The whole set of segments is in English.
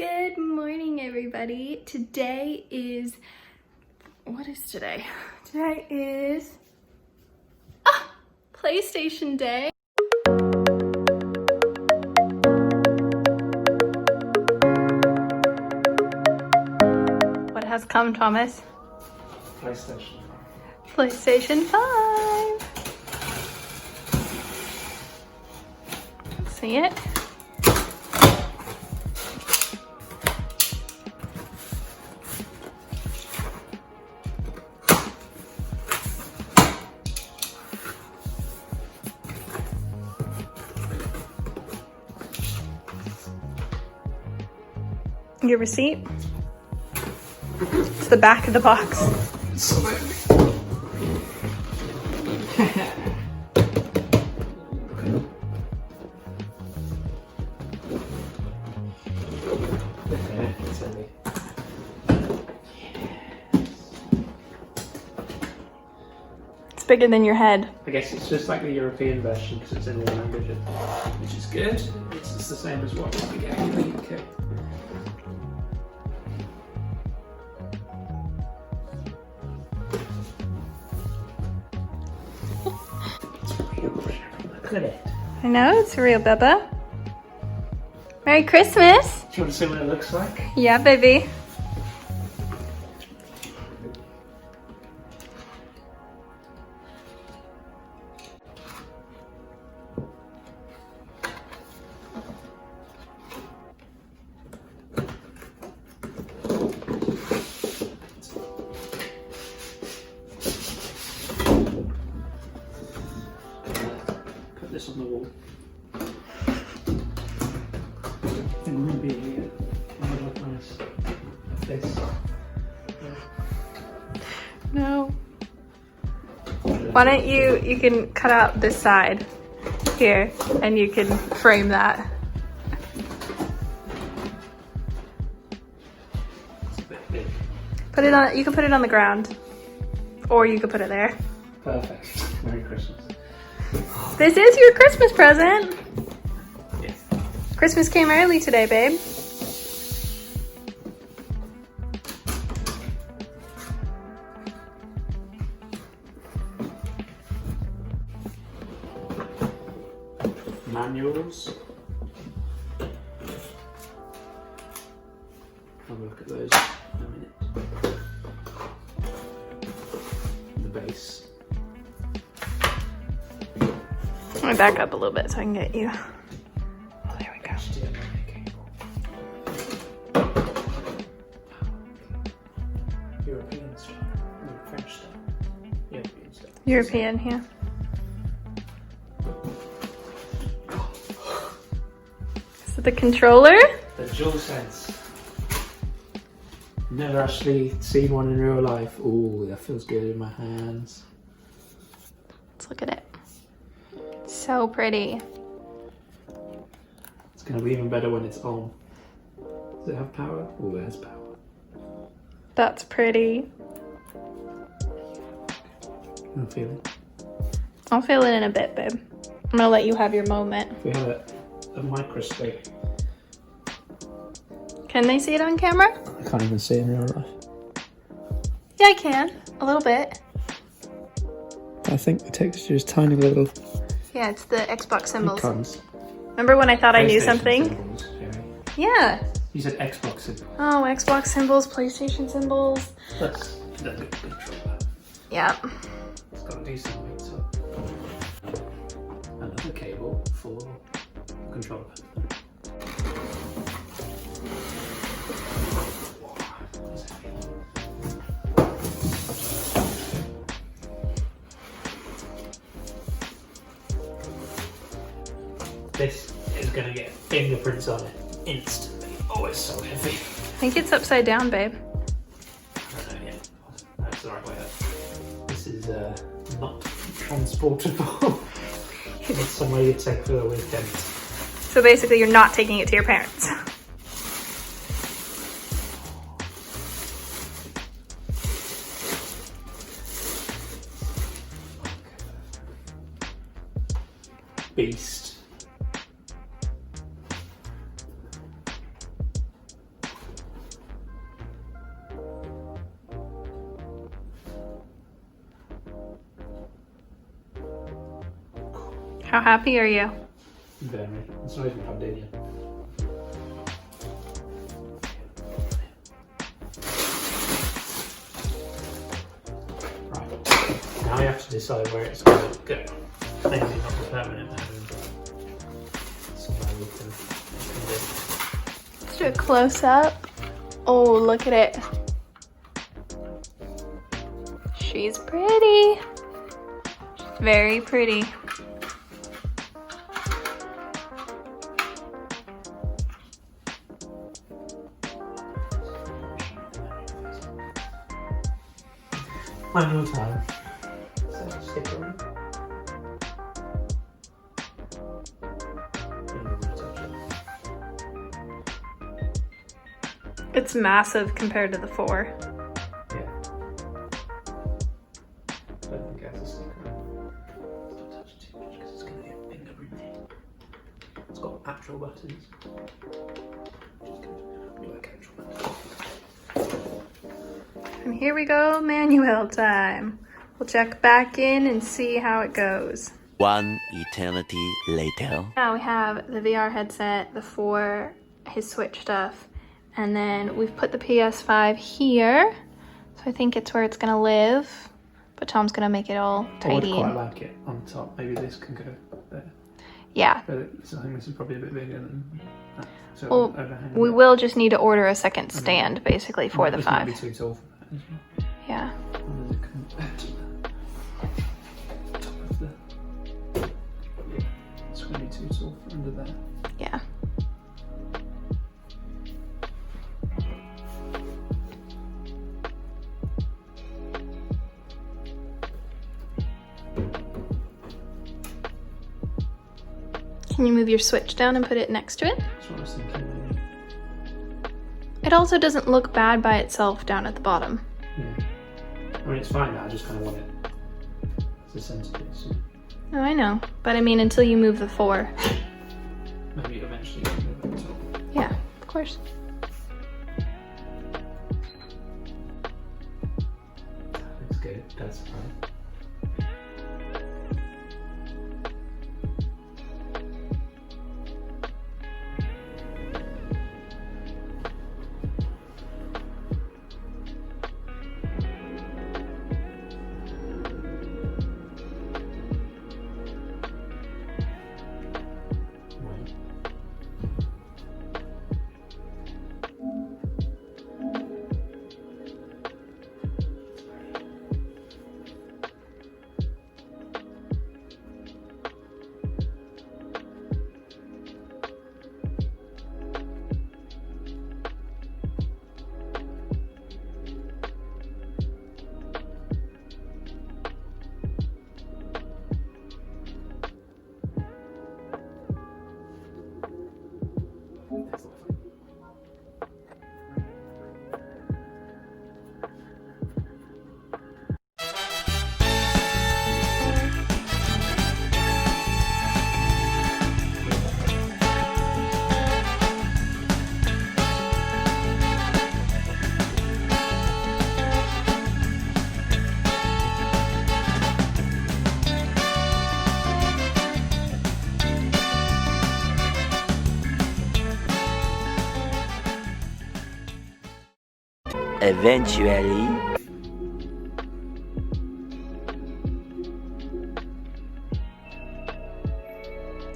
Good morning, everybody. Today is, what is today? Today is PlayStation Day. What has come, Thomas? PlayStation. PlayStation 5. See it? Your receipt? It's the back of the box. It's bigger than your head. I guess it's just like the European version because it's in the language, which is good. It's just the same as what we get in the UK. Look at it. I know, it's real, Bubba. Merry Christmas! Do you want to see what it looks like? Yeah, baby. Put this on the wall. It would be here. It would look nice. Like this. No. Why don't you can cut out this side here and you can frame that. It's a bit big. Put it on, you can put it on the ground. Or you could put it there. Perfect. Merry Christmas. This is your Christmas present. Yes. Christmas came early today, babe. Manuals. Have a look at those in a minute. The base. Let me back up a little bit so I can get you. Oh, there we go. HDMI cable. European style. No, French style. European style. European, yeah. Is it the controller? The DualSense. Never actually seen one in real life. Ooh, that feels good in my hands. Let's look at it. So pretty. It's going to be even better when it's on. Does it have power? Oh, it has power. That's pretty. I'm feeling. I'll feel it in a bit, babe. I'm gonna let you have your moment. If we had a microscope. Can they see it on camera? I can't even see it in real life. Yeah, I can. A little bit. I think the texture is tiny little. Yeah, it's the Xbox symbols. Icons. Remember when I thought I knew PlayStation something? Symbols, Jerry. Yeah. You said Xbox symbols. Oh, Xbox symbols, PlayStation symbols. That's a good controller. Yeah. It's got a decent weight, so. Another cable for controller. This is going to get fingerprints on it instantly. Oh, it's so heavy. I think it's upside down, babe. I don't know yet. That's the right way up. This is not transportable. It's somewhere you take for the weekend. So basically you're not taking it to your parents. beast. How happy are you? Very. It's not even plugged in yet. Right. Now we have to decide where it's going to go. Maybe not the permanent home. Somewhere we can do. Let's do a close up. Oh, look at it. She's pretty. She's very pretty. Manual time. So sticker on. It's massive compared to the 4. Yeah. I don't think it has a sticker on. Don't touch it too much because it's going to get fingerprinted. It's got actual buttons. Just going to work actual buttons. And here we go, manual time. We'll check back in and see how it goes. One eternity later. Now we have the VR headset, the 4, his Switch stuff, and then we've put the PS5 here. So I think it's where it's gonna live. But Tom's gonna make it all tidy. I would quite like it on top. Maybe this can go there. Yeah. But I think this is probably a bit bigger than that. So Well, overhang we it. will just need to order a second stand, basically, for the This might be 5. too tall for that as well. Yeah. Or does it come to the top of the... Yeah, it's going to be too tall for under there. Yeah. Can you move your Switch down and put it next to it? That's what I was thinking. Maybe. It also doesn't look bad by itself down at the bottom. Yeah. I mean, it's fine now. I just kind of want it as a centerpiece. Oh, I know. But I mean, until you move the 4. Maybe eventually I'll move it top. Yeah, of course. That looks good. That's fine. Eventually.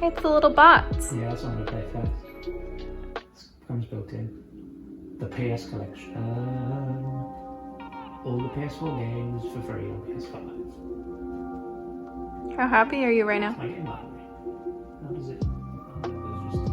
It's the little bots. Yeah, that's what I'm going to play first. It comes built in. The PS collection. All the PS4 games for free on PS5. How happy are you right now? My game library. How does it? Oh, there's just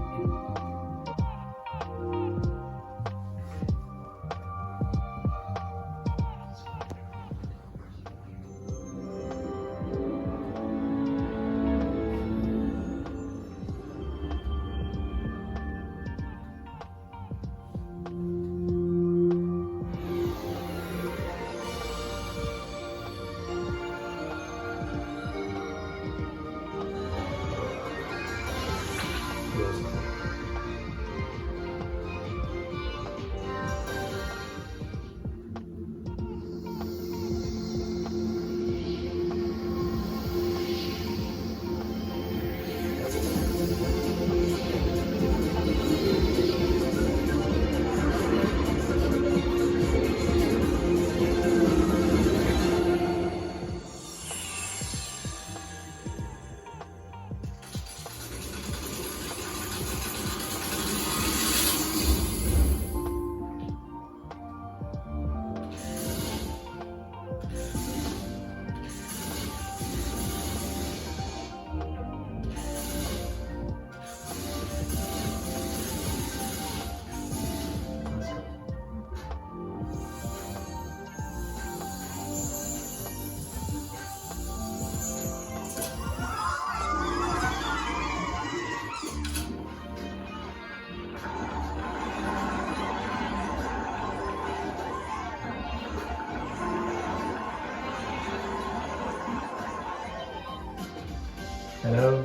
Hello?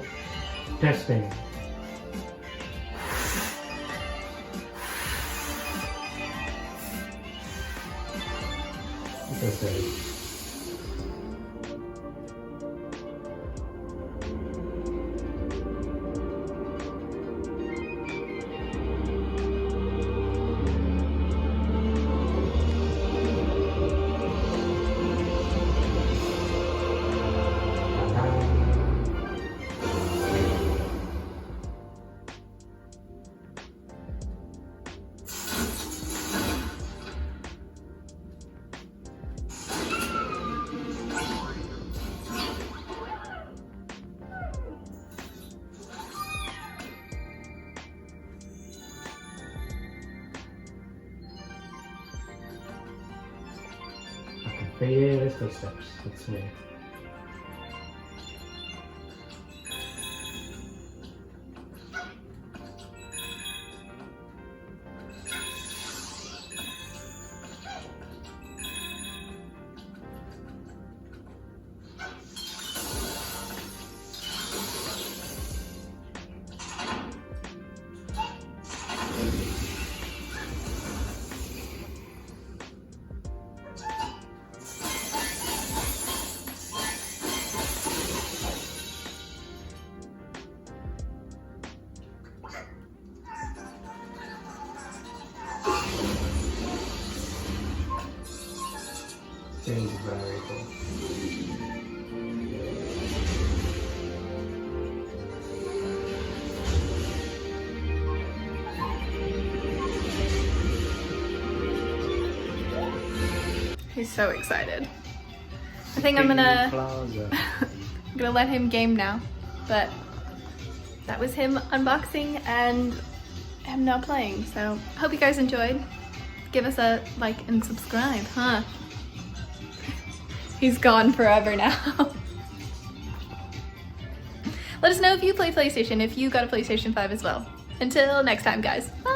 Testing. Okay. Feel his footsteps. Let's see. Seems very cool. He's so excited. I think I'm gonna I'm gonna let him game now. But that was him unboxing and him now playing. So hope you guys enjoyed. Give us a like and subscribe, huh? He's gone forever now. Let us know if you play PlayStation, if you got a PlayStation 5 as well. Until next time, guys. Bye!